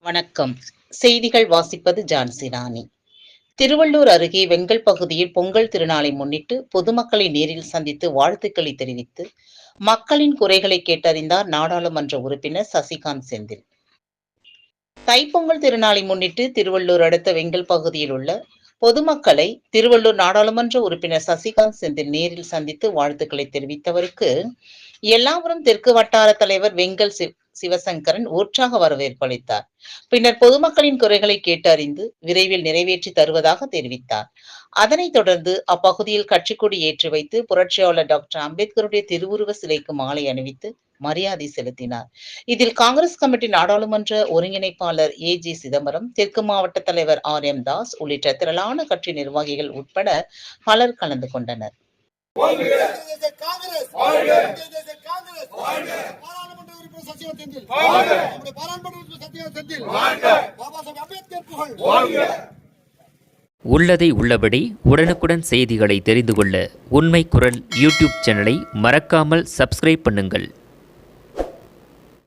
வணக்கம். செய்திகள் வாசிப்பது ஜான்சி ராணி. திருவள்ளூர் அருகே வெங்கல் பகுதியில் பொங்கல் திருநாளை முன்னிட்டு பொதுமக்களை நேரில் சந்தித்து வாழ்த்துக்களை தெரிவித்து மக்களின் குறைகளை கேட்டறிந்தார் நாடாளுமன்ற உறுப்பினர் சசிகாந்த் செந்தில். தைப்பொங்கல் திருநாளை முன்னிட்டு திருவள்ளூர் அடுத்த வெங்கல் பகுதியில் உள்ள பொதுமக்களை திருவள்ளூர் நாடாளுமன்ற உறுப்பினர் சசிகாந்த் செந்தில் நேரில் சந்தித்து வாழ்த்துக்களை தெரிவித்தவருக்கு எல்லாபுரம் தெற்கு வட்டார தலைவர் வெங்கல் சிவசங்கரன் உற்சாக வரவேற்பு அளித்தார். பின்னர் பொதுமக்களின் குறைகளை கேட்டறிந்து விரைவில் நிறைவேற்றி தருவதாக தெரிவித்தார். அதனைத் தொடர்ந்து அப்பகுதியில் கட்சிக்கொடி ஏற்றி வைத்து புரட்சியாளர் டாக்டர் அம்பேத்கருடைய திருவுருவ சிலைக்கு மாலை அணிவித்து மரியாதை செலுத்தினார். இதில் காங்கிரஸ் கமிட்டி நாடாளுமன்ற ஒருங்கிணைப்பாளர் AG சிதம்பரம், தெற்கு மாவட்ட தலைவர் RM தாஸ் உள்ளிட்ட திரளான கட்சி நிர்வாகிகள் உட்பட பலர் கலந்து கொண்டனர். உள்ளதை உள்ளபடி உடனுக்குடன் செய்திகளை தெரிந்து கொள்ள உண்மை குரல் யூடியூப் சேனலை மறக்காமல் சப்ஸ்கிரைப் பண்ணுங்கள்.